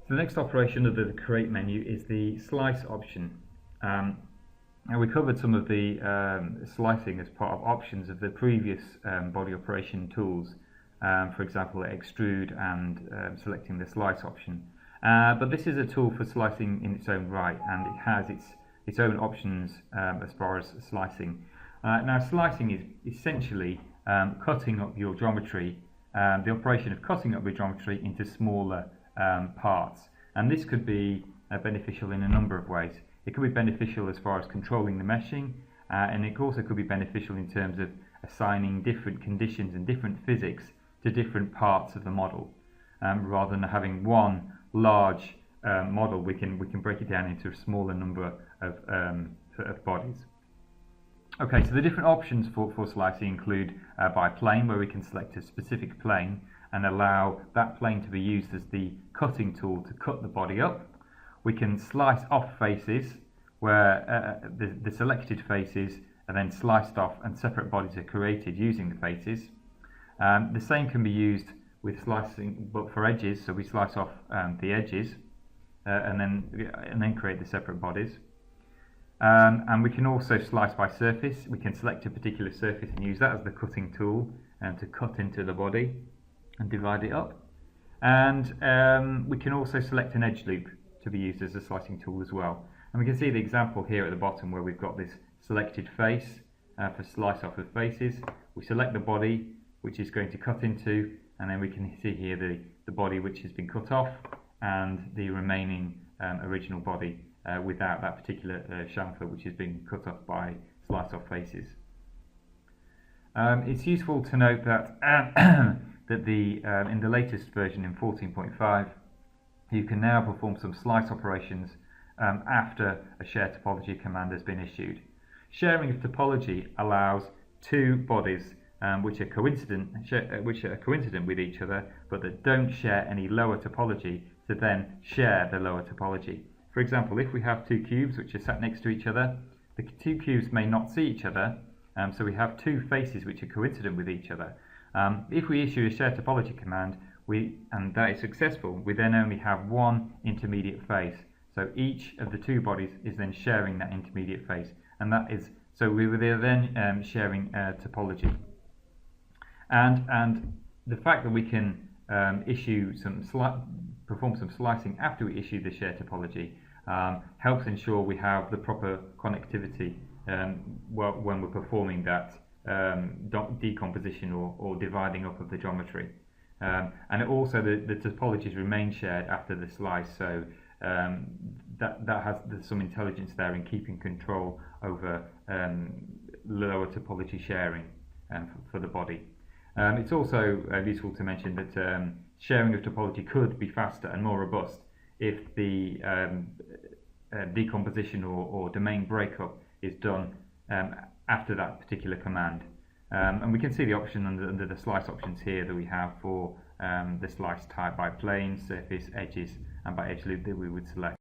So the next operation of the create menu is the slice option. Now we covered some of the slicing as part of options of the previous body operation tools, for example extrude and selecting the slice option. But this is a tool for slicing in its own right, and it has its own options as far as slicing. Now slicing is essentially cutting up your geometry, the operation of cutting up your geometry into smaller parts, and this could be beneficial in a number of ways. It could be beneficial as far as controlling the meshing, and it also could be beneficial in terms of assigning different conditions and different physics to different parts of the model. Rather than having one large model, we can break it down into a smaller number of bodies. Okay, so the different options for slicing include by plane, where we can select a specific plane and allow that plane to be used as the cutting tool to cut the body up. We can slice off faces, where the selected faces are then sliced off and separate bodies are created using the faces. The same can be used with slicing, but for edges, so we slice off the edges and then create the separate bodies. And we can also slice by surface. We can select a particular surface and use that as the cutting tool to cut into the body and divide it up. And we can also select an edge loop to be used as a slicing tool as well. And we can see the example here at the bottom where we've got this selected face for slice off of faces. We select the body which is going to cut into, and then we can see here the body which has been cut off and the remaining original body without that particular chamfer which has been cut off by slice off faces. It's useful to note that that in the latest version in 14.5 you can now perform some slice operations after a share topology command has been issued. Sharing of topology allows two bodies which are coincident with each other, but that don't share any lower topology, to then share the lower topology. For example, if we have two cubes which are sat next to each other, the two cubes may not see each other, so we have two faces which are coincident with each other. If we issue a share topology command, and that is successful, we then only have one intermediate face. So each of the two bodies is then sharing that intermediate face, and that is so we were then sharing topology. And the fact that we can perform some slicing after we issue the share topology helps ensure we have the proper connectivity when we're performing that decomposition or dividing up of the geometry. And also the topologies remain shared after the slice, so there's some intelligence there in keeping control over lower topology sharing for the body. It's also useful to mention that sharing of topology could be faster and more robust if the decomposition or domain breakup is done after that particular command. And we can see the option under the slice options here that we have for the slice type by plane, surface, edges, and by edge loop that we would select.